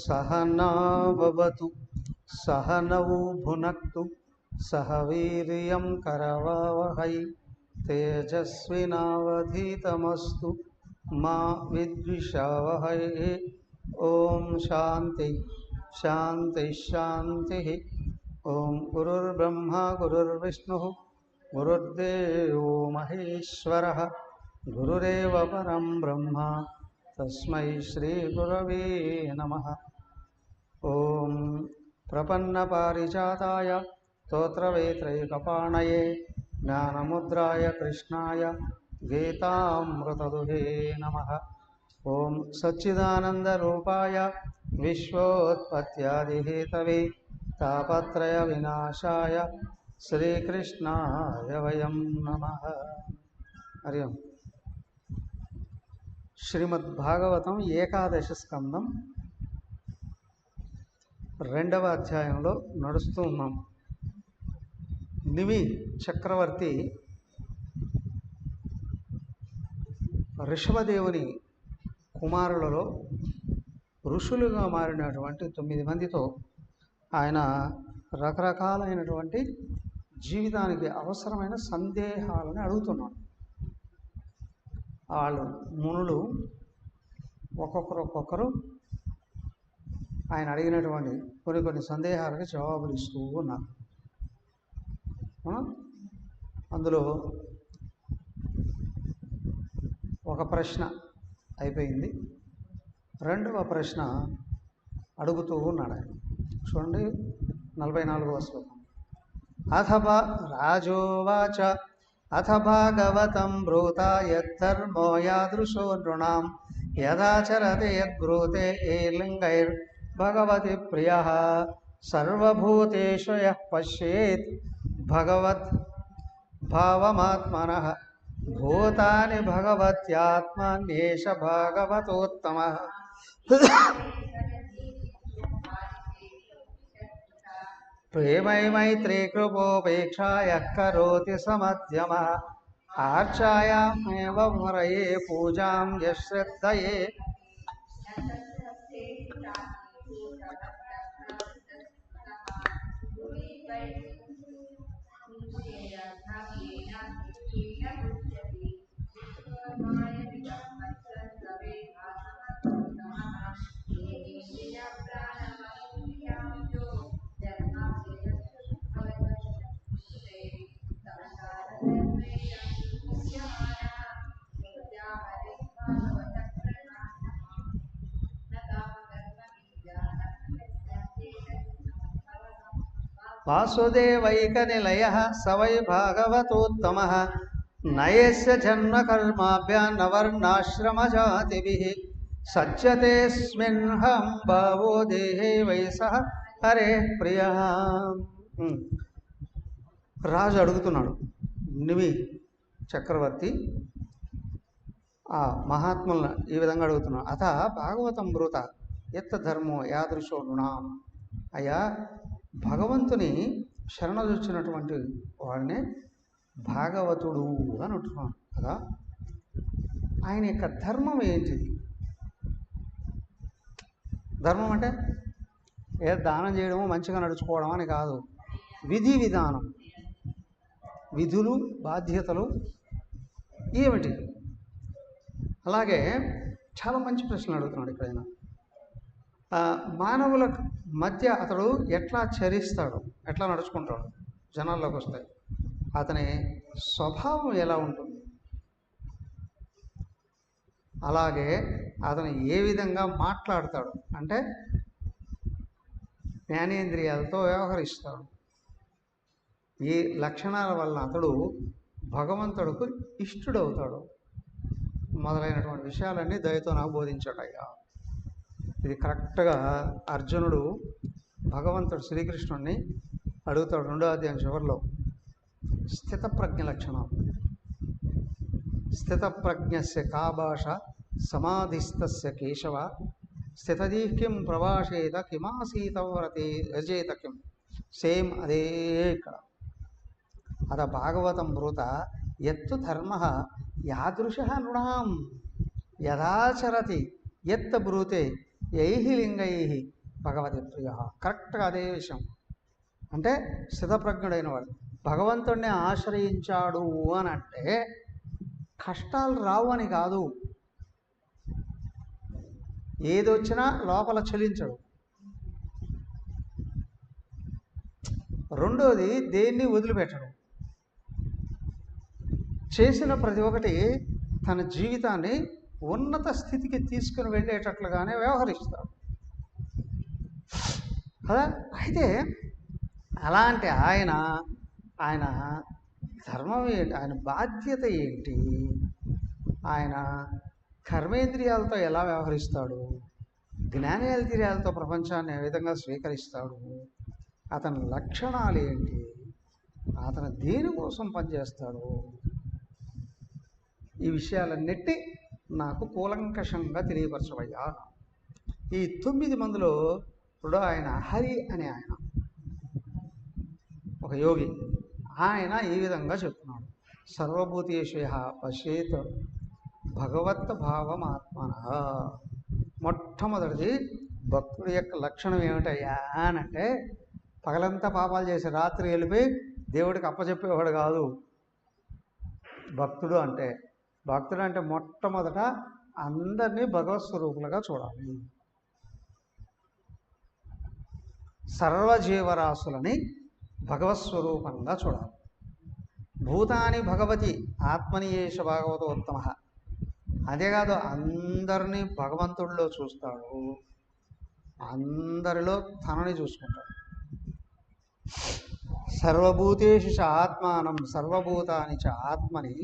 सहनावतु सहनौ भुनक्तु सह वीर्यं करवावहै तेजस्विनावधीतमस्तु मा विद्विषावहै। ओम शांति शांति शांति। ओम गुरुर्ब्रह्मा गुरुर्विष्णुः गुरुर्देवो महेश्वरः गुरुरेव परं ब्रह्म तस्मै श्री गुरवे नमः। ओम प्रपन्नपारिजाताय स्तोत्रवेत्रैकपाणये ज्ञानमुद्राय कृष्णाय गीतामृतदुहे नमः। ओम सच्चिदानन्दरूपाय विश्वोत्पत्त्यादिहेतवे तापत्रय विनाशाय श्रीकृष्णाय वयं नमः। हरि ओम। శ్రీమద్భాగవతం ఏకాదశ స్కందం 2వ అధ్యాయంలో నడుస్తూ ఉన్నాం. నిమి చక్రవర్తి ఋషభదేవుని కుమారులలో ఋషులుగా మారినటువంటి 9 మందితో ఆయన రకరకాలైనటువంటి జీవితానికి అవసరమైన సందేహాలను అడుగుతున్నాడు. వాళ్ళు మునులు ఒక్కొక్కరు ఆయన అడిగినటువంటి కొన్ని సందేహాలకు జవాబులు ఇస్తూ ఉన్నారు. అందులో ఒక ప్రశ్న అయిపోయింది, 2వ ప్రశ్న అడుగుతూ ఉన్నాడు ఆయన. చూడండి 44వ శ్లోకం. అథవా రాజోవాచ అథ భాగవతం బ్రూత యద్ధర్మో యాదృశో నృణాం యదాచరతే యద్బ్రూతే ఏ లింగైర్భగవతి ప్రియః సర్వభూతేషు యః పశ్యేత్ భగవద్ భావమాత్మనః భూతాని భగవత్యాత్మన్యేష భాగవతోత్తమః. ప్రేమై మైత్రీ కృపోపేక్షా యః కరోతి సమధ్యమః ఆర్చాయామేవ మురయే పూజాం యః శ్రద్ధయే. వాసుదేవైకనిలయః స వై భాగవతోత్తమః నయస్య జన్మ కర్మాభ్యాం నవర్ణాశ్రమజాతిభిః సజ్జతేస్మిన్హం భావో దేహే వై సహ హరేః ప్రియః. రాజు అడుగుతున్నాడు, నిమి చక్రవర్తి ఆ మహాత్ములను ఈ విధంగా అడుగుతున్నాడు. అథ భాగవతం బ్రూత యత్ ధర్మో యాదృశో నృణాం. అయ్యా, భగవంతుని శరణజొచ్చినటువంటి వాడినే భాగవతుడు అని అంటున్నాను కదా. ఆయన యొక్క ధర్మం ఏంటిది? ధర్మం అంటే దానం చేయడము, మంచిగా నడుచుకోవడం అని కాదు. విధి విధానం, విధులు, బాధ్యతలు ఏమిటి? అలాగే చాలా మంచి ప్రశ్నలు అడుగుతున్నాడు ఇక్కడ ఆయన. మానవుల మధ్య అతడు ఎట్లా చరిస్తాడు, ఎట్లా నడుచుకుంటాడు, జనాల్లోకి వస్తాయి, అతని స్వభావం ఎలా ఉంటుంది, అలాగే అతను ఏ విధంగా మాట్లాడతాడు, అంటే జ్ఞానేంద్రియాలతో వ్యవహరిస్తాడు, ఈ లక్షణాల వల్ల అతడు భగవంతుడికి ఇష్టడవుతాడు మొదలైనటువంటి విషయాలన్నీ దయతో నాకు బోధించాడయ్యా. ఇది కరెక్ట్గా అర్జునుడు భగవంతుడు శ్రీకృష్ణుడిని అడుగుతాడు 2వ అధ్యాయం చివరిలో. స్థితప్రజ్ఞ లక్షణం. స్థితప్రజ్ఞస్య కా భాష సమాధిస్థస్య కేశవ స్థితదీ కిం ప్రభాషేత కిమాసీత వ్రతే రచేత కిం. సేమ్ అదే ఇక్కడ. అత భాగవతం బ్రూత ఎత్తు ధర్మ యాదృశ నృణాం యథాచరతి ఎత్త బ్రూతే యైహి లింగై భగవతి ప్రియ. కరెక్ట్గా అదే విషయం. అంటే స్థితప్రజ్ఞుడైన వాడు భగవంతుడిని ఆశ్రయించాడు అని అంటే కష్టాలు రావు అని కాదు, ఏదొచ్చినా లోపల చలించడు. రెండోది దేన్ని వదిలిపెట్టడు. చేసిన ప్రతి ఒక్కటి తన జీవితాన్ని ఉన్నత స్థితికి తీసుకుని వెళ్ళేటట్లుగానే వ్యవహరిస్తాడు కదా. అయితే అలాంటి ఆయన ధర్మం ఏంటి, ఆయన బాధ్యత ఏంటి, ఆయన కర్మేంద్రియాలతో ఎలా వ్యవహరిస్తాడు, జ్ఞానేంద్రియాలతో ప్రపంచాన్ని ఏ విధంగా స్వీకరిస్తాడు, అతని లక్షణాలు ఏంటి, అతను దేనికోసం పనిచేస్తాడు, ఈ విషయాలన్నిటి నాకు కూలంకషంగా తెలియపరచవయ్యా. ఈ 9 మందిలో ఇప్పుడు ఆయన హరి అనే ఆయన ఒక యోగి, ఆయన ఈ విధంగా చెప్తున్నాడు. సర్వభూతేషు యః పశ్యేత్ భగవత్ భావమాత్మన. మొట్టమొదటిది భక్తుడి యొక్క లక్షణం ఏమిటయ్యా అనంటే పగలంతా పాపాలు చేసి రాత్రి వెళ్ళిపోయి దేవుడికి అప్పచెప్పేవాడు కాదు భక్తుడు అంటే. భక్తుడు అంటే మొట్టమొదట అందరినీ భగవత్ స్వరూపులుగా చూడాలి, సర్వజీవరాశులని భగవత్ స్వరూపంగా చూడాలి. భూతాని భగవతి ఆత్మని ఏష భాగవతోత్తమ. అదేకాదు అందరినీ భగవంతుడిలో చూస్తాడు, అందరిలో తనని చూసుకుంటాడు. సర్వభూతేషు చ ఆత్మానం సర్వభూతాని చ ఆత్మని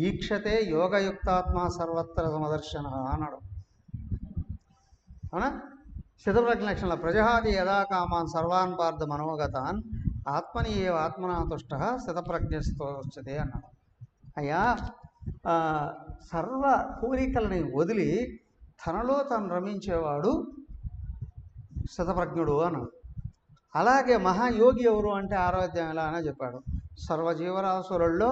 ఈక్షతే యోగయుక్తాత్మ సర్వత్ర సమదర్శన అన్నాడు. అవునా? స్థితప్రజ్ఞ లక్షణంలో ప్రజహాతి యదా కామాన్ సర్వాన్ పార్థ మనోగతాన్ ఆత్మని ఏ ఆత్మనా తుష్ట స్థితప్రజ్ఞస్తోచ్యతే అన్నాడు. అయ్యా సర్వ కోరికలని వదిలి తనలో తను రమించేవాడు స్థితప్రజ్ఞుడు అన్నాడు. అలాగే మహాయోగి ఎవరు అంటే 6వ అధ్యాయంలో ఆయన చెప్పాడు. సర్వజీవరాశులలో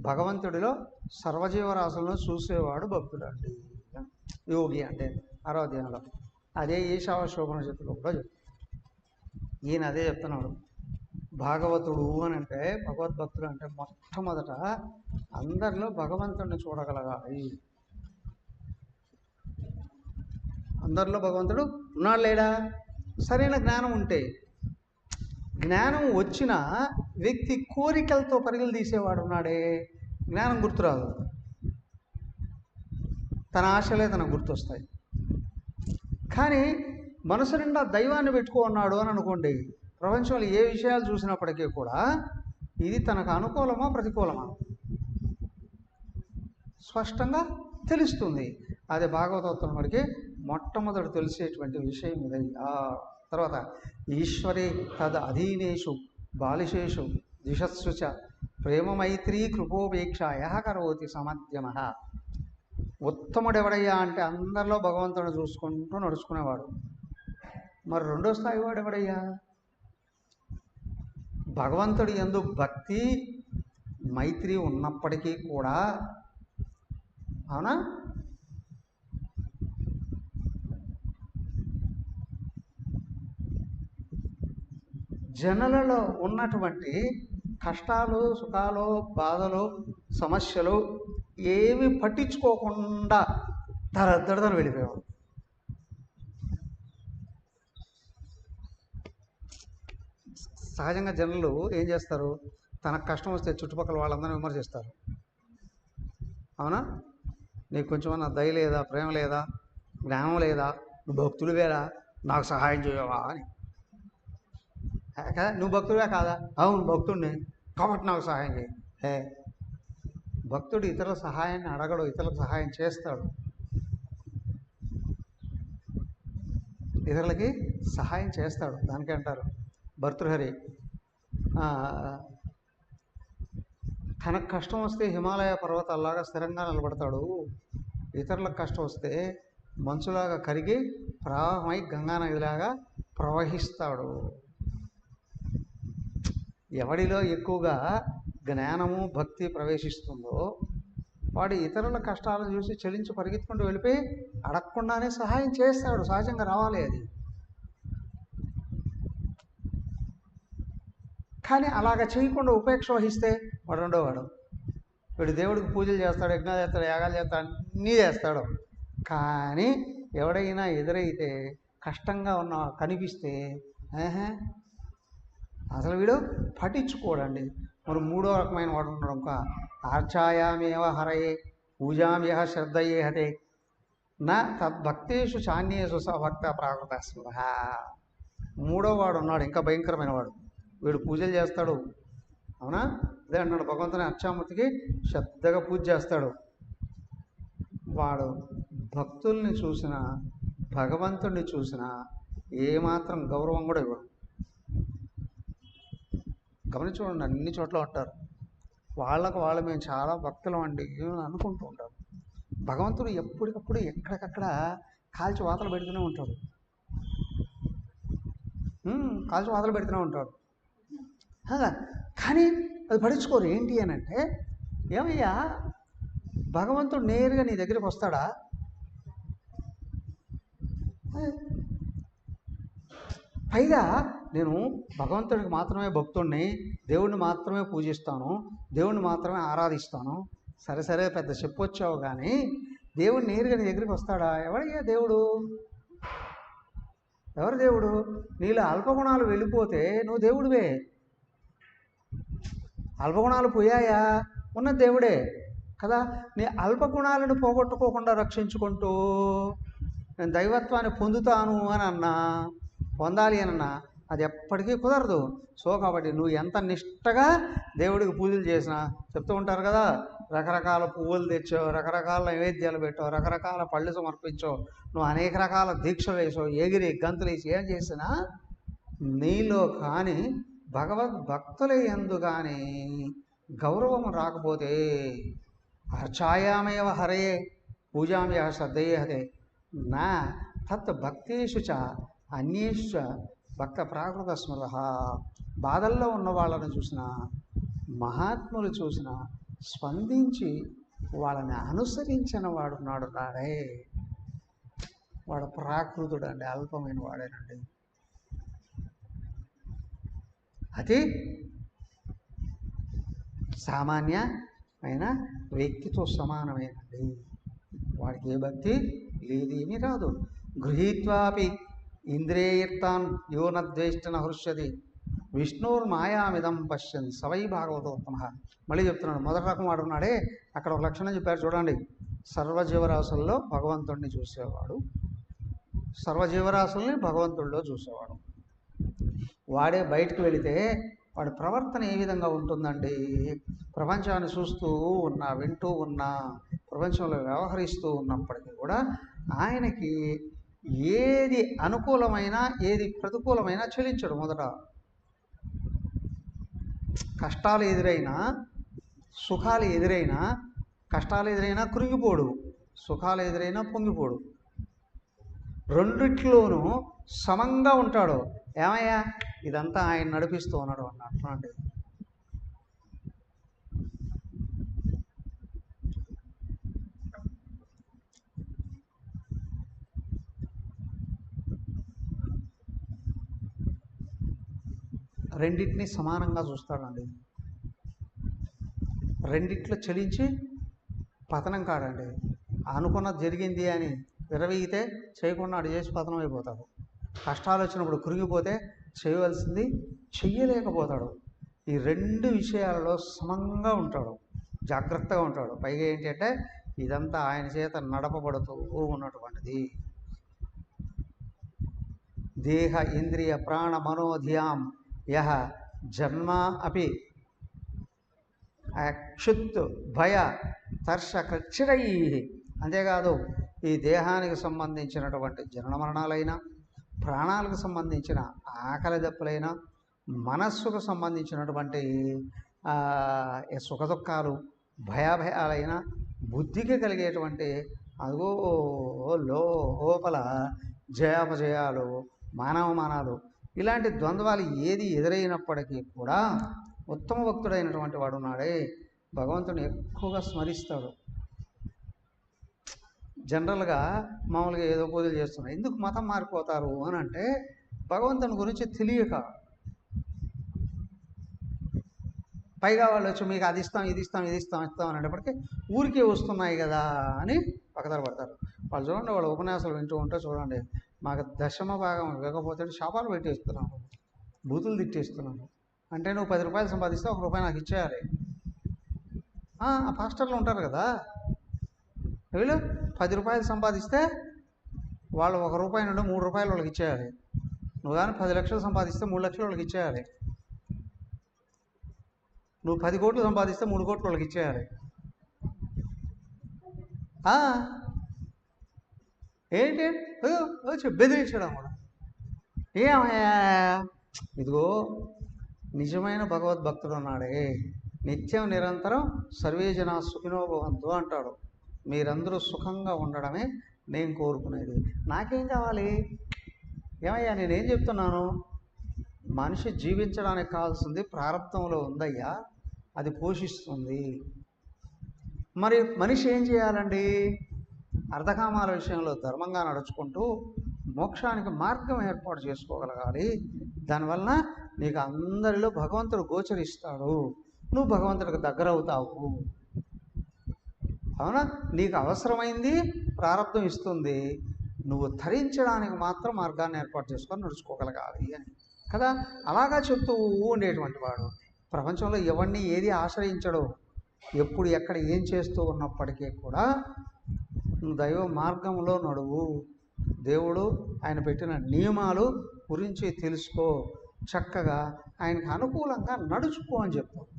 భగవంతుడిలో సర్వజీవరాశులను చూసేవాడు భక్తుడు అండి, యోగి అంటే 6వ అధ్యాయంలో. అదే ఈశావాస్యోపనిషత్తులో కూడా చెప్తాడు. ఈయన అదే చెప్తున్నాడు. భాగవతుడు అని అంటే భగవద్భక్తుడు అంటే మొట్టమొదట అందరిలో భగవంతుడిని చూడగలగాలి. అందరిలో భగవంతుడు ఉన్నాడు లేడా? సరైన జ్ఞానం ఉంటే. జ్ఞానం వచ్చిన వ్యక్తి కోరికలతో పరుగులు తీసేవాడు ఉన్నాడే, జ్ఞానం గుర్తురాదు, తన ఆశలే తనకు గుర్తొస్తాయి. కానీ మనసు నిండా దైవాన్ని పెట్టుకున్నాడు అని అనుకోండి, ప్రపంచంలో ఏ విషయాలు చూసినప్పటికీ కూడా ఇది తనకు అనుకూలమా ప్రతికూలమా స్పష్టంగా తెలుస్తుంది. అదే భాగవతోత్తరం వరకు మొట్టమొదటి తెలిసేటువంటి విషయం ఇదయ్యా. తర్వాత ఈశ్వరే తద్ అధీనేషు బాలిషేషు దిశస్సు చ ప్రేమ మైత్రీ కృపోపేక్ష యః కరోతి సమధ్యమ. ఉత్తముడెవడయ్యా అంటే అందరిలో భగవంతుడిని చూసుకుంటూ నడుచుకునేవాడు. మరి రెండో స్థాయి వాడు ఎవడయ్యా? భగవంతుడి యందు భక్తి మైత్రి ఉన్నప్పటికీ కూడా, అవునా, జనులలో ఉన్నటువంటి కష్టాలు సుఖాలు బాధలు సమస్యలు ఏమి పట్టించుకోకుండా దరదరదర వెళ్ళిపోయేవాడు. సహజంగా జనులు ఏం చేస్తారు, తనకు కష్టం వస్తే చుట్టుపక్కల వాళ్ళందరినీ విమర్శిస్తారు. అవునా? నీకు కొంచెమన్నా దయ లేదా, ప్రేమ లేదా, జ్ఞానం లేదా, నువ్వు భక్తులు వేరా, నాకు సహాయం చేయవా అని. కదా, నువ్వు భక్తుడివే కాదా? అవును భక్తుడిని, కాబట్టి నాకు సహాయం చేయి. భక్తుడు ఇతరుల సహాయాన్ని అడగడు, ఇతరులకు సహాయం చేస్తాడు. ఇతరులకి సహాయం చేస్తాడు. దానికే అంటారు భర్తృహరి తనకు కష్టం వస్తే హిమాలయ పర్వతాల్లాగా స్థిరంగా నిలబడతాడు. ఇతరులకు కష్టం వస్తే మంచులాగా కరిగి ప్రవాహమై గంగానదిలాగా ప్రవహిస్తాడు. ఎవడిలో ఎక్కువగా జ్ఞానము భక్తి ప్రవేశిస్తుందో వాడు ఇతరుల కష్టాలను చూసి చెలించి పరిగెత్తుకుంటూ వెళ్ళిపోయి అడగకుండానే సహాయం చేస్తాడు. సహజంగా రావాలి అది. కానీ అలాగ చేయకుండా ఉపేక్ష వహిస్తే వాడు ఉండేవాడు. వీడు దేవుడికి పూజలు చేస్తాడు, యజ్ఞాలు చేస్తాడు, యాగాలు చేస్తాడు, అన్నీ చేస్తాడు. కానీ ఎవడైనా ఎదురైతే కష్టంగా ఉన్న కనిపిస్తే అసలు వీడు పట్టించుకోడండి. మరి మూడో రకమైన వాడు ఉన్నాడు ఇంకా, ఆర్చాయామేవ హరయే పూజామ్యహ శ్రద్ధయే హతే నా తద్భక్తేషు చాన్యేషు స భక్త ప్రాకృత స్మృహ. మూడో వాడు ఉన్నాడు, ఇంకా భయంకరమైన వాడు. వీడు పూజలు చేస్తాడు, అవునా? అదే అంటున్నాడు భగవంతుని అర్చామూర్తికి శ్రద్ధగా పూజ చేస్తాడు. వాడు భక్తుల్ని చూసినా భగవంతుడిని చూసినా ఏమాత్రం గౌరవం కూడా ఇవ్వడు. గమనించుకోండి, అన్ని చోట్ల ఉంటారు. వాళ్ళకు వాళ్ళు మేము చాలా భక్తులం అండి అనుకుంటూ ఉంటారు. భగవంతుడు ఎప్పటికప్పుడు ఎక్కడికక్కడ కాల్చి వాతలు పెడుతూనే ఉంటాడు. కాల్చి వాతలు పెడుతూనే ఉంటాడు. కానీ అది పట్టించుకోరు. ఏంటి అని అంటే, ఏమయ్యా భగవంతుడు నేరుగా నీ దగ్గరికి వస్తాడా? పైగా నేను భగవంతుడికి మాత్రమే భక్తుడిని, దేవుడిని మాత్రమే పూజిస్తాను, దేవుడిని మాత్రమే ఆరాధిస్తాను. సరే సరే పెద్ద చెప్పొచ్చావు, కానీ దేవుడు నేరుగా నీ దగ్గరికి వస్తాడా? ఎవడయ్యా దేవుడు? ఎవరు దేవుడు? నీలో అల్పగుణాలు వెళ్ళిపోతే నువ్వు దేవుడివే. అల్పగుణాలు పోయాయా ఉన్న దేవుడే కదా. నీ అల్పగుణాలను పోగొట్టుకోకుండా రక్షించుకుంటూ నేను దైవత్వాన్ని పొందుతాను అని అన్నా, పొందాలి అనన్నా, అది ఎప్పటికీ కుదరదు. సో కాబట్టి నువ్వు ఎంత నిష్టగా దేవుడికి పూజలు చేసినా, చెప్తూ ఉంటారు కదా, రకరకాల పువ్వులు తెచ్చావు, రకరకాల నైవేద్యాలు పెట్టావు, రకరకాల పళ్ళు సమర్పించావు, నువ్వు అనేక రకాల దీక్షలు వేసావు, ఎగిరి గంతులు వేసి ఏం చేసినా నీలో కానీ భగవద్భక్తుల యందు కానీ గౌరవం రాకపోతే అర్చాయామేవ హరయే పూజామ్యహ శ్రద్ధయే హతే నా తత్ భక్తేషు చ అన్యేషు చ భక్త ప్రాకృత స్మృహ. బాధల్లో ఉన్న వాళ్ళని చూసినా, మహాత్ములు చూసినా స్పందించి వాళ్ళని అనుసరించిన వాడు నాడు నాడే వాడు ప్రాకృతుడు అండి, అల్పమైన వాడేనండి. అది సామాన్యమైన వ్యక్తితో సమానమైనది. వాడికి ఏ భక్తి లేదు, ఏమీ రాదు. గృహీత్వాపి ఇంద్రియర్తాన్ యో నద్వేష్టన హృష్యతి విష్ణుర్మాయామిదం పశ్యన్ సవై భాగవతోత్తమ. మళ్ళీ చెప్తున్నాడు, మొదటి రకం వాడున్నాడే, అక్కడ ఒక లక్షణం చెప్పారు చూడండి. సర్వజీవరాశుల్లో భగవంతుడిని చూసేవాడు, సర్వజీవరాశుల్ని భగవంతుడిలో చూసేవాడు. వాడే బయటకు వెళితే వాడి ప్రవర్తన ఏ విధంగా ఉంటుందండి? ప్రపంచాన్ని చూస్తూ ఉన్నా, వింటూ ఉన్నా, ప్రపంచంలో వ్యవహరిస్తూ ఉన్నప్పటికీ కూడా ఆయనకి ఏది అనుకూలమైనా ఏది ప్రతికూలమైనా చెల్లించడు. మొదట కష్టాలు ఎదురైనా సుఖాలు ఎదురైనా, కష్టాలు ఎదురైనా కృంగిపోడు, సుఖాలు ఎదురైనా పొంగిపోడు, రెండిట్లోనూ సమంగా ఉంటాడు. ఏమయ్యా ఇదంతా ఆయన నడిపిస్తూ ఉన్నాడు అన్నట్టు. రెండింటినీ సమానంగా చూస్తాడండి. రెండిట్లో చలించి పతనం కాడండి. అనుకున్నది జరిగింది అని విరవీగితే చేయకుండా అటు చేసి పతనం అయిపోతాడు. కష్టాలు వచ్చినప్పుడు కురిగిపోతే చేయవలసింది చెయ్యలేకపోతాడు. ఈ రెండు విషయాలలో సమంగా ఉంటాడు, జాగ్రత్తగా ఉంటాడు. పైగా ఏంటంటే ఇదంతా ఆయన చేత నడపబడుతూ ఉన్నటువంటిది. దేహ ఇంద్రియ ప్రాణ మనోధియాం యహ జన్మ అపి అక్షుత్ భయ తర్ష కక్షిరై. అంతేకాదు ఈ దేహానికి సంబంధించినటువంటి జనన మరణాలైనా, ప్రాణాలకు సంబంధించిన ఆకలి దప్పులైనా, మనస్సుకు సంబంధించినటువంటి సుఖదుఖాలు, భయాభయాలైన, బుద్ధికి కలిగేటువంటి అదిగో లోపల జయాపజయాలు, మానవమానాలు, ఇలాంటి ద్వంద్వాలు ఏది ఎదురైనప్పటికీ కూడా ఉత్తమ భక్తుడైనటువంటి వాడు ఉన్నాడే భగవంతుని ఎక్కువగా స్మరిస్తాడు. జనరల్గా మామూలుగా ఏదో పూజలు చేస్తున్నారు, ఎందుకు మతం మారిపోతారు అని అంటే భగవంతుని గురించి తెలియక. పైగా వాళ్ళు వచ్చి మీకు అది ఇస్తాం ఇది ఇస్తాం ఇది ఇస్తాం ఇస్తాం అనేటప్పటికీ ఊరికే వస్తున్నాయి కదా అని పక్కదారి పడతారు. వాళ్ళు చూడండి, వాళ్ళ ఉపన్యాసాలు వింటూ ఉంటే చూడండి, మాకు దశమ భాగం ఇవ్వకపోతే శాపాలు పెట్టేస్తున్నాను, బూతులు తిట్టేస్తున్నాను. అంటే నువ్వు 10 రూపాయలు సంపాదిస్తే 1 రూపాయి నాకు ఇచ్చేయాలి. ఆ పాస్టర్లు ఉంటారు కదా, వీళ్ళు 10 రూపాయలు సంపాదిస్తే వాళ్ళు 1 రూపాయి నుండి 3 రూపాయలు వాళ్ళకి ఇచ్చేయాలి. నువ్వు కానీ 10 లక్షలు సంపాదిస్తే 3 లక్షలు వాళ్ళకి ఇచ్చేయాలి. నువ్వు 10 కోట్లు సంపాదిస్తే 3 కోట్లు వాళ్ళకి ఇచ్చేయాలి. ఏంటి వచ్చి బెదిరించడం కూడా ఏమయ్యా. ఇదిగో నిజమైన భగవద్భక్తుడు ఉన్నాడే, నిత్యం నిరంతరం సర్వే జనా సుఖినో భవంతు అంటాడు. మీరందరూ సుఖంగా ఉండడమే నేను కోరుకునేది. నాకేం కావాలి? ఏమయ్యా నేనేం చెప్తున్నాను, మనిషి జీవించడానికి కావాల్సింది ప్రారంభంలో ఉందయ్యా, అది పోషిస్తుంది. మరి మనిషి ఏం చేయాలండి? అర్ధకామాల విషయంలో ధర్మంగా నడుచుకుంటూ మోక్షానికి మార్గం ఏర్పాటు చేసుకోగలగాలి. దానివల్ల నీకు అందరిలో భగవంతుడు గోచరిస్తాడు, నువ్వు భగవంతుడికి దగ్గర అవుతావు. అవునా? నీకు అవసరమైంది ప్రారంభం ఇస్తుంది, నువ్వు ధరించడానికి మాత్రం మార్గాన్ని ఏర్పాటు చేసుకొని నడుచుకోగలగాలి అని కదా. అలాగా చెప్తూ ఉండేటువంటి వాడు ప్రపంచంలో ఎవరిని ఏది ఆశ్రయించడు. ఎప్పుడు ఎక్కడ ఏం చేస్తూ ఉన్నప్పటికీ కూడా నువ్వు దైవ మార్గంలో నడువు, దేవుడు ఆయన పెట్టిన నియమాలు గురించి తెలుసుకో, చక్కగా ఆయనకు అనుకూలంగా నడుచుకో అని చెప్తాడు.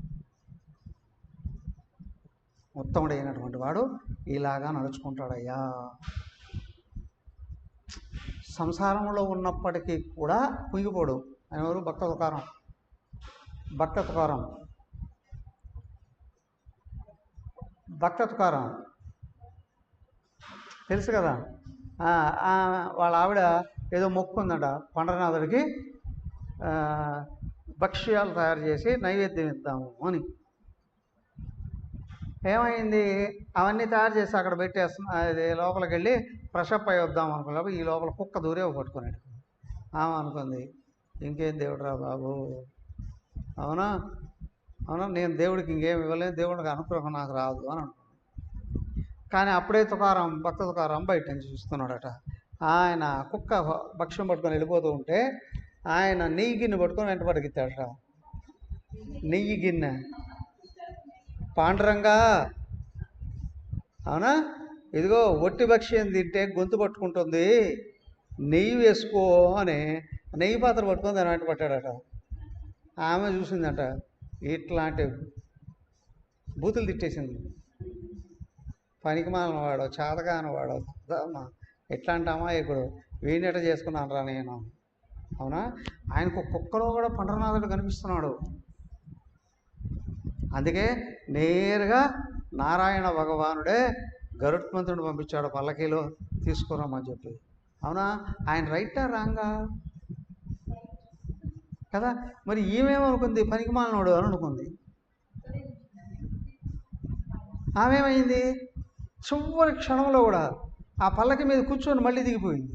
ఉత్తముడైనటువంటి వాడు ఇలాగా నడుచుకుంటాడయ్యా. సంసారంలో ఉన్నప్పటికీ కూడా కుంగిపోడు. ఆయన ఎవరు? భక్త తుకారం. భక్త తుకారం భక్త తుకారం తెలుసు కదా. వాళ్ళ ఆవిడ ఏదో మొక్కు ఉందంట, పండరనాథుడికి భక్ష్యాలు తయారు చేసి నైవేద్యం ఇద్దాము అని. ఏమైంది, అవన్నీ తయారు చేసి అక్కడ పెట్టేస్తున్నా, అది లోపలికి వెళ్ళి ఫ్రెషప్ అయి వద్దాం అనుకున్నప్పుడు ఈ లోపల కుక్క దూరే పట్టుకున్నాడు. ఆమె అనుకుంది, ఇంకేం దేవుడురా బాబు, అవునా అవునా నేను దేవుడికి ఇంకేం ఇవ్వలేదు, దేవుడికి అనుగ్రహం నాకు రాదు అని అనుకున్నాను. కానీ అప్పుడే తుకారం, భక్త తుకారం బయట నుంచి చూస్తున్నాడట. ఆయన కుక్క భక్ష్యం పట్టుకొని వెళ్ళిపోతూ ఉంటే ఆయన నెయ్యి గిన్నె పట్టుకొని వెంట పడిగిస్తాడట. నెయ్యి గిన్నె పాండురంగా, అవునా, ఇదిగో ఒట్టి భక్ష్యం తింటే గొంతు పట్టుకుంటుంది, నెయ్యి వేసుకో అని నెయ్యి పాత్ర పట్టుకొని దాని వెంట పట్టాడట. ఆమె చూసిందట, ఇట్లాంటి బూతులు తిట్టేసింది. పనికిమాలిన వాడు, చాతగాని వాడు, ఎట్లాంటి అమాయకుడు, వీణెట చేసుకున్నాను రా నేను. అవునా, ఆయనకు కుక్కలో కూడా పండరనాథుడు కనిపిస్తున్నాడు. అందుకే నేరుగా నారాయణ భగవానుడే గరుత్మంతుడు పంపించాడు పల్లకీలో తీసుకురామని చెప్పి. అవునా, ఆయన రైటా రాంగా కదా. మరి ఈమెమనుకుంది, పనికిమాలినోడు అని అనుకుంది. ఆమెమైంది, చివరి క్షణంలో కూడా ఆ పల్లకి మీద కూర్చొని మళ్ళీ దిగిపోయింది.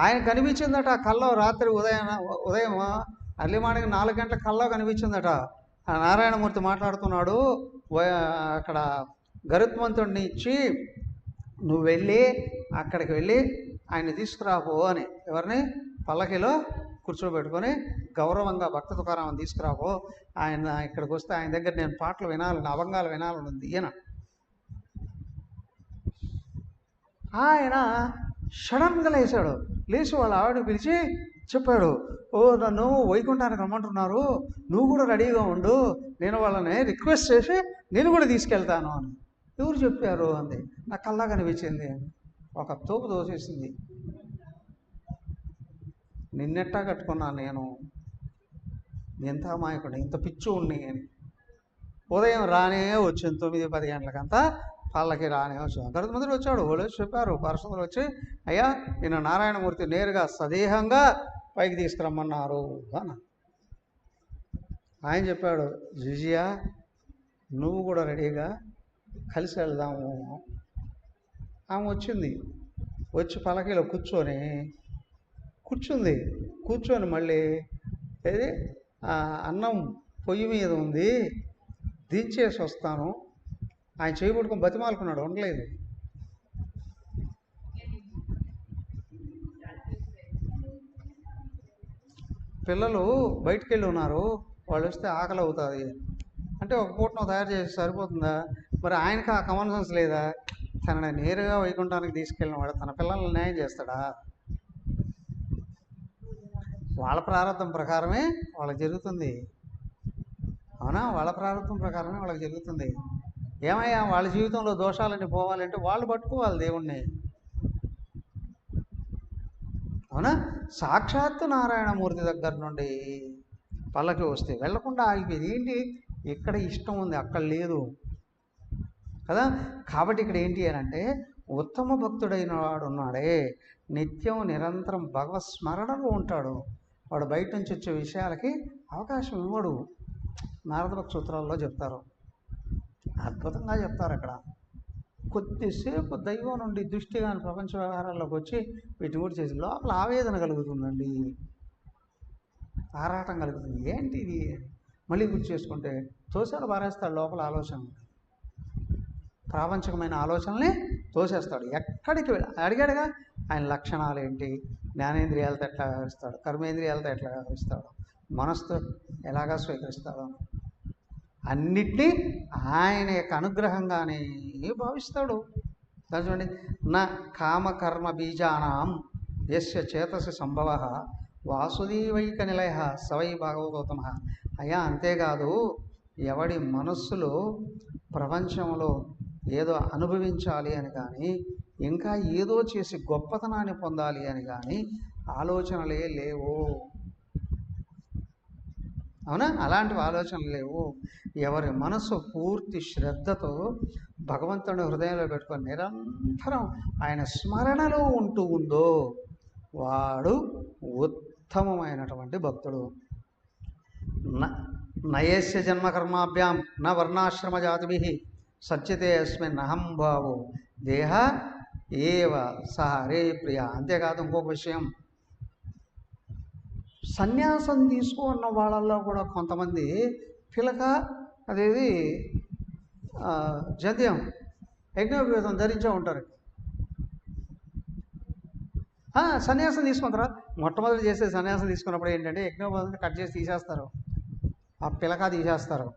ఆయన కనిపించిందట కల్లో, రాత్రి ఉదయం అర్లీ మార్నింగ్ 4 గంటల కల్లో కనిపించిందట. ఆ నారాయణమూర్తి మాట్లాడుతున్నాడు, అక్కడ గరుత్మంతుడిని ఇచ్చి నువ్వు వెళ్ళి అక్కడికి వెళ్ళి ఆయన తీసుకురాపో అని. ఎవరిని? పల్లకిలో కూర్చోబెట్టుకొని గౌరవంగా భక్త తుకారామని తీసుకురాపో, ఆయన ఇక్కడికి వస్తే ఆయన దగ్గర నేను పాటలు వినాలని, అభంగాలు వినాలని ఉంది ఈయన. ఆయన సడన్గా లేచాడు. లేచి వాళ్ళ ఆవిడ పిలిచి చెప్పాడు, ఓ నన్ను వైకుంఠానికి రమ్మంటున్నారు, నువ్వు కూడా రెడీగా ఉండు, నేను వాళ్ళని రిక్వెస్ట్ చేసి నేను కూడా తీసుకెళ్తాను అని. ఎవరు చెప్పారు అంది. నాకు కల్లా కనిపించింది. ఒక తోపు దోసేసింది. నిన్నెట్టా కట్టుకున్నాను నేను, ఎంత అమాయకుడు, ఇంత పిచ్చి ఉన్ని అని. ఉదయం రానే వచ్చింది 9-10 గంటలకంతా వాళ్ళకి రాని వచ్చాం. గరుడ మంత్రి వచ్చాడు, వాళ్ళు వచ్చి చెప్పారు, పార్షదులు వచ్చి అయ్యా నిన్ను నారాయణమూర్తి నేరుగా సదేహంగా పైకి తీసుకురమ్మన్నారు అన్న. ఆయన చెప్పాడు, జిజియా నువ్వు కూడా రెడీగా కలిసి వెళ్దాము. ఆమె వచ్చింది, వచ్చి పలకీలో కూర్చొని మళ్ళీ ఏది అన్నం పొయ్యి మీద ఉంది దించేసి వస్తాను. ఆయన చేయబడుకొని బతిమాలుకున్నాడు, ఉండలేదు. పిల్లలు బయటికి వెళ్ళి ఉన్నారు, వాళ్ళు వస్తే ఆకలి అవుతుంది అంటే ఒక పూటను తయారు చేసి సరిపోతుందా? మరి ఆయనకి ఆ కామన్ సెన్స్ లేదా? తనని నేరుగా వైకుంఠానికి తీసుకెళ్ళిన వాడు తన పిల్లల్ని న్యాయం చేస్తాడా? వాళ్ళ ప్రారంభం ప్రకారమే వాళ్ళకి జరుగుతుంది. అవునా? వాళ్ళ ప్రారంభం ప్రకారమే వాళ్ళకి జరుగుతుంది. ఏమయ్యా వాళ్ళ జీవితంలో దోషాలన్నీ పోవాలంటే వాళ్ళు పట్టుకోవాలి దేవుణ్ణి. అవునా? సాక్షాత్తు నారాయణమూర్తి దగ్గర నుండి పల్లకి వస్తే వెళ్లకుండా ఆగిపోయింది. ఏంటి? ఇక్కడ ఇష్టం ఉంది, అక్కడ లేదు కదా. కాబట్టి ఇక్కడ ఏంటి అని అంటే ఉత్తమ భక్తుడైన వాడు ఉన్నాడే, నిత్యం నిరంతరం భగవత్ స్మరణలో ఉంటాడు, వాడు బయట నుంచి వచ్చే విషయాలకి అవకాశం ఇవ్వడు. నారద భక్తి సూత్రాల్లో చెప్తారు, అద్భుతంగా చెప్తారు. అక్కడ కొద్దిసేపు దైవం నుండి దృష్టిగా ప్రపంచ వ్యవహారాల్లోకి వచ్చి వీటిని కూడా చేసి లోపల ఆవేదన కలుగుతుందండి, ఆరాటం కలుగుతుంది. ఏంటి ఇది? మళ్ళీ గుర్తు చేసుకుంటే తోసాడు పారేస్తాడు. లోపల ఆలోచన, ప్రాపంచికమైన ఆలోచనల్ని తోసేస్తాడు. ఎక్కడికి అడిగాడుగా ఆయన లక్షణాలు ఏంటి, జ్ఞానేంద్రియాలతో ఎట్లా వ్యవహరిస్తాడు, కర్మేంద్రియాలతో ఎట్లా వ్యవహరిస్తాడు, మనస్సుతో ఎలాగా స్వీకరిస్తాడు, అన్నిటినీ ఆయన యొక్క అనుగ్రహంగానే భావిస్తాడు. చూడండి, నా కామకర్మ బీజానాం యస్య చేతసి సంభవ వాసుదేవైక నిలయ సవై భాగవతోత్తమ. అయ్యా అంతేకాదు, ఎవడి మనస్సులో ప్రపంచంలో ఏదో అనుభవించాలి అని కానీ, ఇంకా ఏదో చేసి గొప్పతనాన్ని పొందాలి అని కానీ ఆలోచనలే లేవు. అవునా? అలాంటివి ఆలోచనలు లేవు. ఎవరి మనసు పూర్తి శ్రద్ధతో భగవంతుని హృదయంలో పెట్టుకొని నిరంతరం ఆయన స్మరణలో ఉందో వాడు ఉత్తమమైనటువంటి భక్తుడు. నయస్య జన్మకర్మాభ్యాం న వర్ణాశ్రమ జాతిభి సత్యతే అస్మిన్ అహంభావో దేహ ఏవ సహ రే ప్రియ. అంతేకాదు ఇంకొక విషయం, సన్యాసం తీసుకున్న వాళ్ళల్లో కూడా కొంతమంది పిలక అదేది జద్యం యజ్ఞోపేతం ధరించే ఉంటారు. సన్యాసం తీసుకుంటారా? మొట్టమొదటి చేసే సన్యాసం తీసుకున్నప్పుడు ఏంటంటే యజ్ఞోపేతం కట్ చేసి తీసేస్తారు, ఆ పిలక తీసేస్తారు.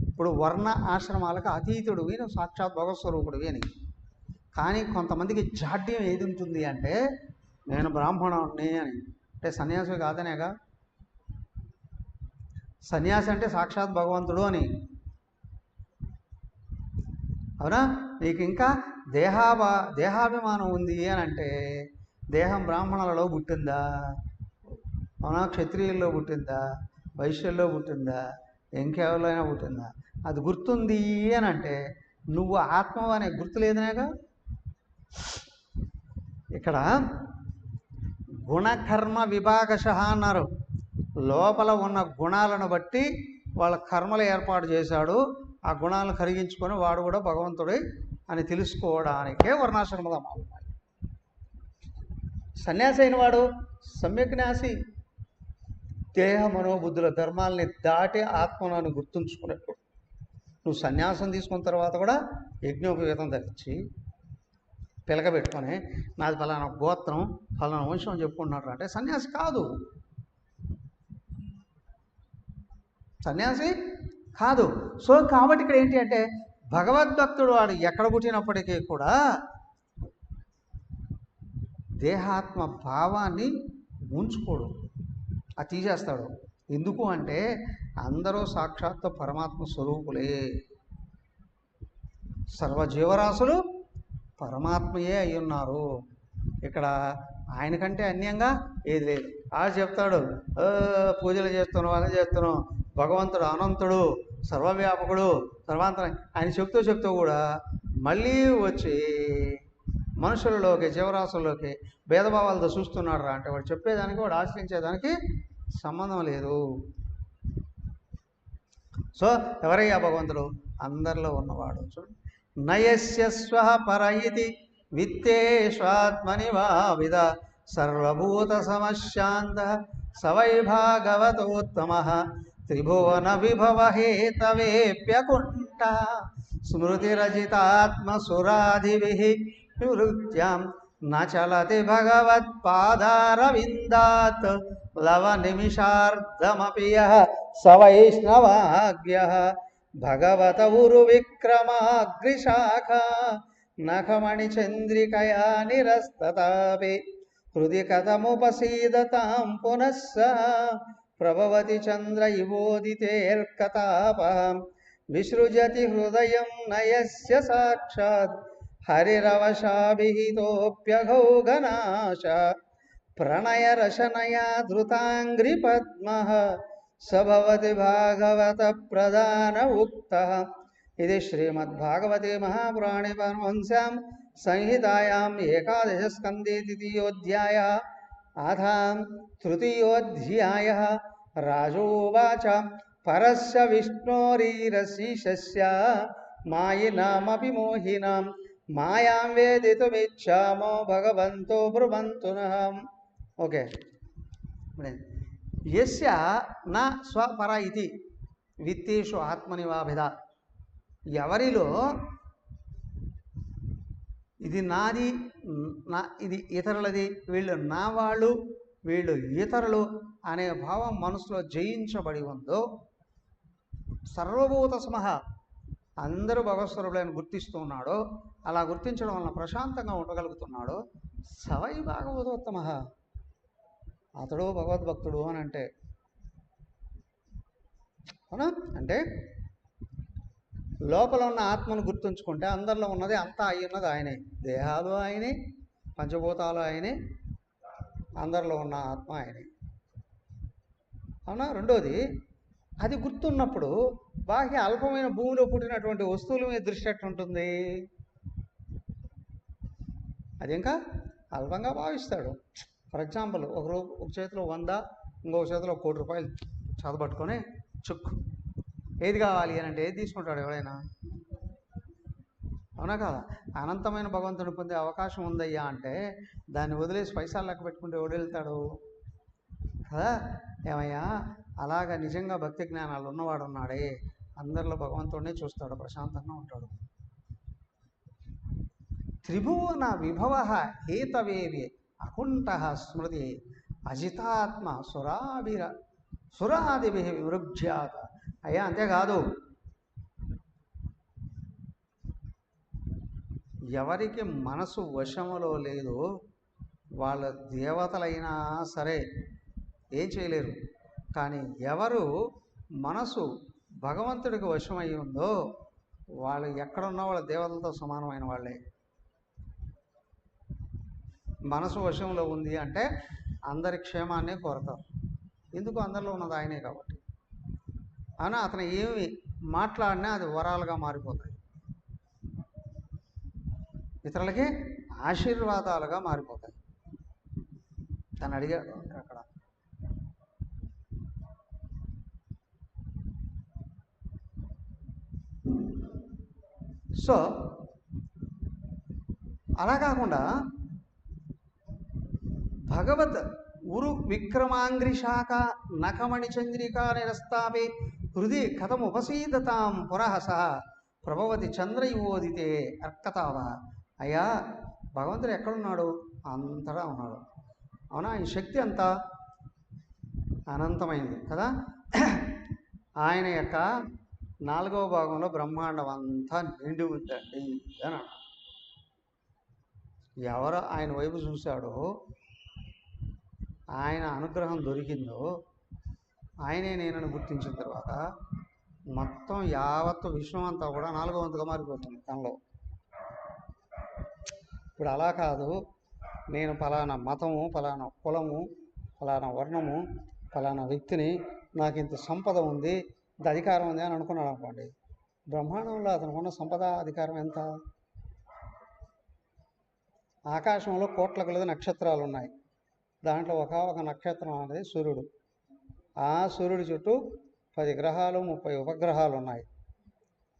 ఇప్పుడు వర్ణ ఆశ్రమాలకు అతీతుడు వీని సాక్షాత్ భగవత్స్వరూపుడు అని. కానీ కొంతమందికి జాడ్యం ఏది ఉంటుంది అంటే నేను బ్రాహ్మణుడిని అని. అంటే సన్యాసి కాదనేగా, సన్యాసి అంటే సాక్షాత్ భగవంతుడు అని. అవునా? నీకు ఇంకా దేహాభిమానం ఉంది అని అంటే దేహం బ్రాహ్మణులలో పుట్టిందా? అవునా? క్షత్రియుల్లో పుట్టిందా? వైశ్యుల్లో పుట్టిందా? ఇంకెవరిలోనైనా పుట్టిందా? అది గుర్తుంది అని అంటే నువ్వు ఆత్మ అనే గుర్తు లేదనేగా. ఇక్కడ గుణకర్మ విభాగశ అన్నారు. లోపల ఉన్న గుణాలను బట్టి వాళ్ళ కర్మలు ఏర్పాటు చేశాడు. ఆ గుణాలను కరిగించుకొని వాడు కూడా భగవంతుడే అని తెలుసుకోవడానికే వర్ణాశ్రమ. సన్యాసి అయిన వాడు సమ్యజ్ఞాసి, దేహ మనోబుద్ధుల ధర్మాలని దాటి ఆత్మను గుర్తుంచుకున్నట్టు. నువ్వు సన్యాసం తీసుకున్న తర్వాత కూడా యజ్ఞోపవేతం ధరించి పిలక పెట్టుకొని నాది ఫలానా గోత్రం ఫలానా వంశం చెప్పుకుంటున్నాడు అంటే సన్యాసి కాదు, సన్యాసి కాదు. సో కాబట్టి ఇక్కడ ఏంటి అంటే భగవద్భక్తుడు వాడు ఎక్కడ పుట్టినప్పటికీ కూడా దేహాత్మ భావాన్ని ఉంచుకోడు, అది తీసేస్తాడు. ఎందుకు అంటే అందరూ సాక్షాత్తు పరమాత్మ స్వరూపులే, సర్వజీవరాశులు పరమాత్మయే అయి ఉన్నారు. ఇక్కడ ఆయనకంటే అన్యంగా ఏది లేదు. ఆయన చెప్తాడు పూజలు చేస్తున్నాం అలా చేస్తున్నాం, భగవంతుడు అనంతుడు సర్వవ్యాపకుడు సర్వాంతరం ఆయన చెప్తూ కూడా మళ్ళీ వచ్చి మనుషులలోకి జీవరాశుల్లోకి భేదభావాలతో చూస్తున్నాడు రా అంటే వాడు చెప్పేదానికి వాడు ఆశ్రయించేదానికి సంబంధం లేదు. సో ఎవరయ్యా భగవంతుడు? అందరిలో ఉన్నవాడు. చూడండి, నయస్య స్వః పర ఇతి విత్తేష్వాత్మని వావిద సర్వభూత సమశాంత సవై భాగవతోత్తమః త్రిభువన విభవ హేతవేప్యకుంఠ స్మృతిరజితాత్మసురాధిభిః వివృత్యాం న చలతి భగవత్పాదారవిందాత్ లవ నిమిషార్ధమపి యః స వైష్ణవాగ్ర్యః భగవత ఉరు విక్రమాగ్రిశాఖ నఖమణి చంద్రికయా నిరస్తతాపి హృది కథముపసీదతాం పునః ప్రభవతి చంద్ర ఇవోదితేర్కతాపహం విసృజతి హృదయం నయస్య సాక్షాత్ హరిరవశాభిహితోప్యఘౌగనాశ ప్రణయరశనయా ధృతాంగ్రి పద్మః సభవతి భాగవత ప్రధాన ఉక్తః. ఇది శ్రీమద్భాగవతే మహాపురాణే పరమహంస్యాం సంహితాయాం ఏకాదశ స్కందే ద్వితీయోధ్యాయः ఆధాం తృతీయోధ్యాయः. రాజోవాచ పరస్య విష్ణోరీరశీషస్య మాయినామపి మోహినాం మాయాం వేదితుమిచ్ఛామో భగవంతో బ్రువంతు నః. ఓకే, యస్య నా స్వపర ఇది విత్తేషు ఆత్మనివాభిద. ఎవరిలో ఇది నాది, ఇది ఇతరులది, వీళ్ళు నా వాళ్ళు, వీళ్ళు ఇతరులు అనే భావం మనసులో జయించబడి ఉందో, సర్వభూత సమః అందరూ భగవత్స్వరూపులను గుర్తిస్తూ ఉన్నాడో, అలా గుర్తించడం వలన ప్రశాంతంగా ఉండగలుగుతున్నాడో, సవై భాగవతోత్తమః అతడు భగవద్భక్తుడు అని అంటే అవునా? అంటే లోపల ఉన్న ఆత్మను గుర్తుంచుకుంటే అందరిలో ఉన్నది అంతా అయ్యున్నది ఆయనే. దేహాలు ఆయనే, పంచభూతాలు ఆయనే, అందరిలో ఉన్న ఆత్మ ఆయనే. అవునా? రెండోది, అది గుర్తున్నప్పుడు బాహ్య అల్పమైన భూమిలో పుట్టినటువంటి వస్తువుల మీద దృష్టి ఎట్లుంటుంది? అది ఇంకా అల్పంగా భావిస్తాడు. ఫర్ ఎగ్జాంపుల్, ఒక చేతిలో 100, ఇంకొక చేతిలో 1 కోటి రూపాయలు చదవబట్టుకొని చుక్కు ఏది కావాలి అని అంటే ఏది తీసుకుంటాడు ఎవరైనా? అవునా కదా? అనంతమైన భగవంతుని పొందే అవకాశం ఉందయ్యా అంటే దాన్ని వదిలేసి పైసలు లెక్క పెట్టుకుంటే ఎవడు వెళ్తాడు కదా? ఏమయ్యా, అలాగా నిజంగా భక్తి జ్ఞానాలు ఉన్నవాడు ఉన్నాడే, అందరిలో భగవంతుడినే చూస్తాడు, ప్రశాంతంగా ఉంటాడు. త్రిభువన విభవ హేతవేవి అకుంఠ స్మృతి అజితాత్మ సురాదిభి వివృజ్యాత. అయ్యా అంతేకాదు, ఎవరికి మనసు వశములో లేదు వాళ్ళ దేవతలైనా సరే ఏం చేయలేరు. కానీ ఎవరు మనసు భగవంతుడికి వశమై ఉందో వాళ్ళు ఎక్కడున్నా వాళ్ళ దేవతలతో సమానమైన వాళ్ళే. మనసు వశంలో ఉంది అంటే అందరి క్షేమాన్నే కోరతారు. ఎందుకు? అందరిలో ఉన్నది ఆయనే కాబట్టి. అయినా అతను ఏమి మాట్లాడినా అది వరాలుగా మారిపోతాయి, ఇతరులకి ఆశీర్వాదాలుగా మారిపోతాయి. తను అడిగాడు అక్కడ, సో అలా కాకుండా భగవత్ ఉరు విక్రమాంగ్రి శాఖ నఖమణి చంద్రికా నిరస్తాపి హృది కథముపసీదతాం పునః సహ ప్రభవతి చంద్ర ఇవోదితే అర్కతావ. అయ్యా, భగవంతుడు ఎక్కడున్నాడు? అంతటా ఉన్నాడు. అవునా? ఈ శక్తి అంతా అనంతమైంది కదా. ఆయన యొక్క 4వ భాగంలో బ్రహ్మాండం అంతా నిండి ఉందండి అని. ఎవరు ఆయన వైపు చూశాడో, ఆయన అనుగ్రహం దొరికిందో, ఆయనే నేనని గుర్తించిన తర్వాత మొత్తం యావత్తు విశ్వం అంతా కూడా 4వ వంతుగా మారిపోతుంది తనలో. ఇప్పుడు అలా కాదు, నేను ఫలానా మతము, ఫలానా కులము, ఫలానా వర్ణము, ఫలానా వ్యక్తిని, నాకు ఇంత సంపద ఉంది, ఇంత అధికారం ఉంది అని అనుకున్నాడు అనుకోండి, బ్రహ్మాండంలో అతనుకున్న సంపద అధికారం ఎంత? ఆకాశంలో కోట్ల కొలది నక్షత్రాలు ఉన్నాయి. దాంట్లో ఒక నక్షత్రం అనేది సూర్యుడు. ఆ సూర్యుడి చుట్టూ 10 గ్రహాలు 30 ఉపగ్రహాలు ఉన్నాయి.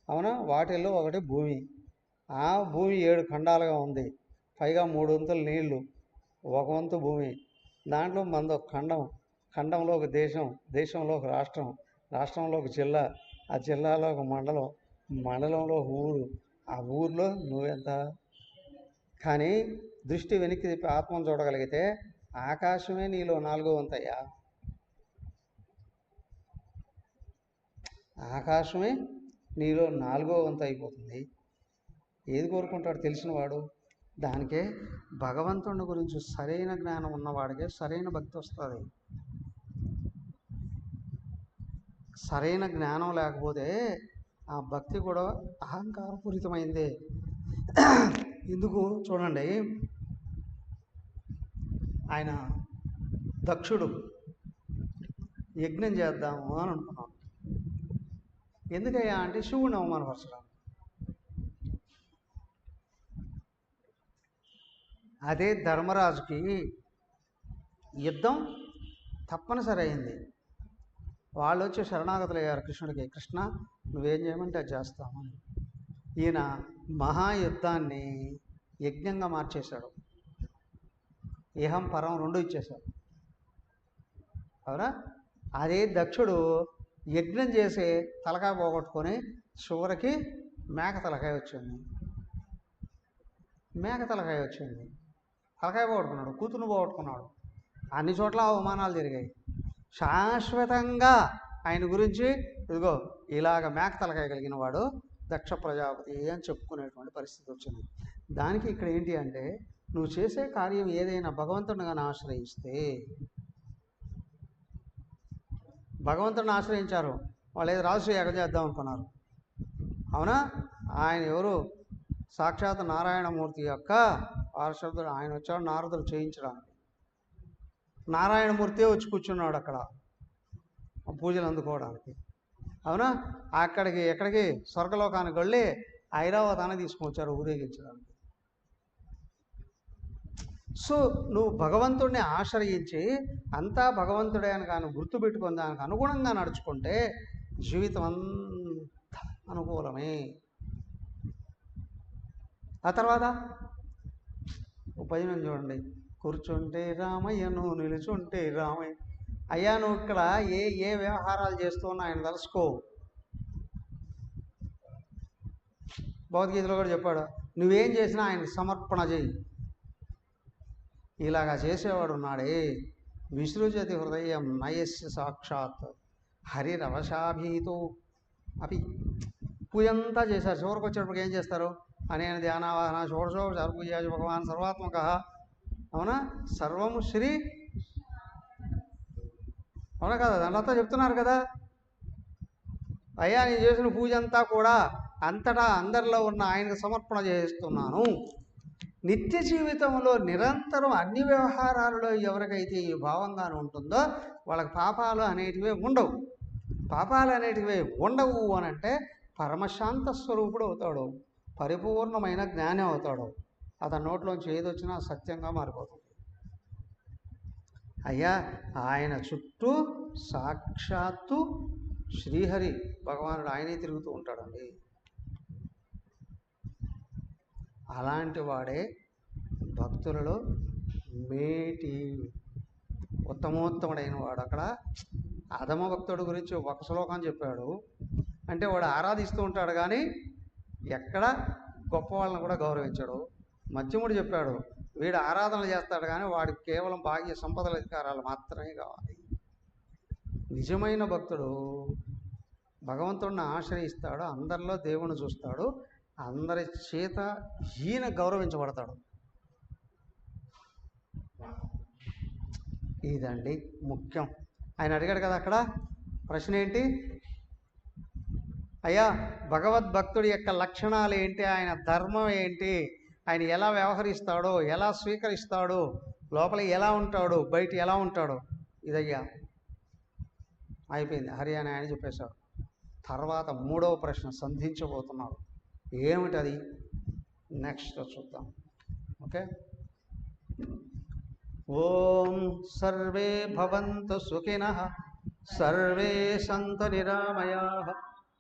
అవునా? వాటిల్లో ఒకటి భూమి. ఆ భూమి 7 ఖండాలుగా ఉంది. పైగా 3 వంతులు నీళ్లు, 1 వంతు భూమి. దాంట్లో మనది ఒక ఖండం, ఖండంలో ఒక దేశం, దేశంలో ఒక రాష్ట్రం, రాష్ట్రంలో ఒక జిల్లా, ఆ జిల్లాలో ఒక మండలం, మండలంలో ఒక ఊరు, ఆ ఊరిలో నువ్వెంత. కానీ దృష్టి వెనక్కి తిప్పి ఆత్మను చూడగలిగితే ఆకాశమే నీలో 4వ వంతయ్యా. ఆకాశమే నీలో 4వ వంతు అయిపోతుంది. ఏది కోరుకుంటాడు తెలిసినవాడు? దానికే భగవంతుని గురించి సరైన జ్ఞానం ఉన్నవాడికే సరైన భక్తి వస్తుంది. సరైన జ్ఞానం లేకపోతే ఆ భక్తి కూడా అహంకారపూరితమైందే. ఎందుకు చూడండి, ఆయన దక్షుడు యజ్ఞం చేద్దాము అని అనుకున్నాను. ఎందుకయ్యా అంటే శివుని అవమానపరచడం. అదే ధర్మరాజుకి యుద్ధం తప్పనిసరి అయింది. వాళ్ళు వచ్చి శరణాగతులు అయ్యారు కృష్ణుడికి. కృష్ణ నువ్వేం చేయమంటే అది చేస్తామని. ఈయన మహాయుద్ధాన్ని యజ్ఞంగా మార్చేశాడు. ఇహం పరం 2 ఇచ్చేశాడు. అవునా? అదే దక్షుడు యజ్ఞం చేసి తలకాయ పోగొట్టుకొని చివరికి మేక తలకాయ వచ్చింది. తలకాయ పోగొట్టుకున్నాడు, కూతురును పోగొట్టుకున్నాడు. అన్ని చోట్ల అవమానాలు జరిగాయి. శాశ్వతంగా ఆయన గురించి ఇదిగో ఇలాగ మేక తలకాయ కలిగిన వాడు దక్ష ప్రజాపతి అని చెప్పుకునేటువంటి పరిస్థితి వచ్చింది. దానికి ఇక్కడ ఏంటి అంటే, నువ్వు చేసే కార్యం ఏదైనా భగవంతుడిని ఆశ్రయిస్తే, భగవంతుడిని ఆశ్రయించారు వాళ్ళు, ఏదో రాజు యాగం చేద్దాం అనుకున్నారు. అవునా? ఆయన ఎవరు? సాక్షాత్ నారాయణమూర్తి యొక్క పార్షదుడు. ఆయన వచ్చాడు నారదులు చేయించడానికి. నారాయణమూర్తే వచ్చి కూర్చున్నాడు అక్కడ పూజలు అందుకోవడానికి. అవునా? ఎక్కడికి స్వర్గలోకానికి వెళ్ళి ఐరావతాన్ని తీసుకొచ్చారు ఊరేగించడానికి. సో నువ్వు భగవంతుడిని ఆశ్రయించి అంతా భగవంతుడే అని కానీ గుర్తుపెట్టుకుని దానికి అనుగుణంగా నడుచుకుంటే జీవితం అంతా అనుకూలమే. ఆ తర్వాత భజనం చూడండి, కూర్చుంటే రామయ్యను నిలుచుంటే రామయ్య. అయ్యా నువ్వు ఇక్కడ ఏ వ్యవహారాలు చేస్తున్నా ఆయన తలుసుకో. భగవద్గీతలో కూడా చెప్పాడు, నువ్వేం చేసినా ఆయనకు సమర్పణ చేయి. ఇలాగా చేసేవాడు ఉన్నాడే, విసృజతి హృదయం నయస్య సాక్షాత్ హరిరవశాభీతో అవి. పూజంతా చేశారు. చివరికి వచ్చేటప్పుడు ఏం చేస్తారు? అనేన ధ్యానావాహన షోడశోపచార పూజాది భగవాన్ సర్వాత్మక. అవునా? సర్వము శ్రీ. అవునా కదా? దాంట్లో చెప్తున్నారు కదా, అయ్యా నేను చేసిన పూజ అంతా కూడా అంతటా అందరిలో ఉన్న ఆయనకు సమర్పణ చేస్తున్నాను. నిత్య జీవితంలో నిరంతరం అన్ని వ్యవహారాలలో ఎవరికైతే ఈ భావంగానే ఉంటుందో వాళ్ళకి పాపాలు అనేటివే ఉండవు. పాపాలు అనేటివే ఉండవు అని అంటే పరమశాంత స్వరూపుడు అవుతాడు, పరిపూర్ణమైన జ్ఞానం అవుతాడు. అతని నోట్లోంచి ఏదొచ్చినా సత్యంగా మారిపోతుంది. అయ్యా ఆయన చుట్టూ సాక్షాత్తు శ్రీహరి భగవానుడు ఆయనే తిరుగుతూ ఉంటాడండి. అలాంటి వాడే భక్తులలో మేటి ఉత్తమోత్తముడైన వాడు. అక్కడ అధమ భక్తుడి గురించి ఒక శ్లోకం చెప్పాడు. అంటే వాడు ఆరాధిస్తూ ఉంటాడు కానీ ఎక్కడ గొప్ప వాళ్ళని కూడా గౌరవించాడు. మధ్యముడు చెప్పాడు, వీడు ఆరాధనలు చేస్తాడు కానీ వాడికి కేవలం బాహ్య సంపదల అధికారాలు మాత్రమే కావాలి. నిజమైన భక్తుడు భగవంతుడిని ఆశ్రయిస్తాడు, అందరిలో దేవుని చూస్తాడు, అందరి చేత ఈయన గౌరవించబడతాడు. ఇదండి ముఖ్యం. ఆయన అడిగాడు కదా అక్కడ ప్రశ్న ఏంటి? అయ్యా భగవద్భక్తుడి యొక్క లక్షణాలు ఏంటి, ఆయన ధర్మం ఏంటి, ఆయన ఎలా వ్యవహరిస్తాడో, ఎలా స్వీకరిస్తాడో, లోపల ఎలా ఉంటాడు, బయట ఎలా ఉంటాడో, ఇదయ్యా అయిపోయింది. హరి అని ఆయన చెప్పేశాడు. తర్వాత 3వ ప్రశ్న సంధించబోతున్నాడు. ఏమిటది? నెక్స్ట్ చూద్దాం. ఓకే. ఓం సర్వే భవంతు సుఖినః, సర్వే సంతు నిరామయాః,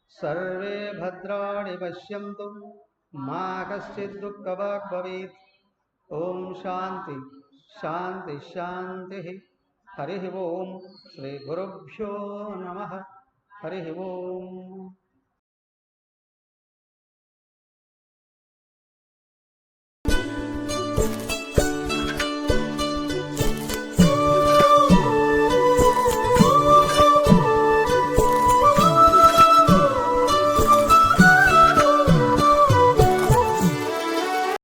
సర్వే భద్రాణి పశ్యంతు, మా కశ్చిద్ దుఃఖభాగ్ భవేత్. ఓం శాంతి శాంతి శాంతి. హరి ఓం. శ్రీ గురుభ్యో నమః. హరి ఓం.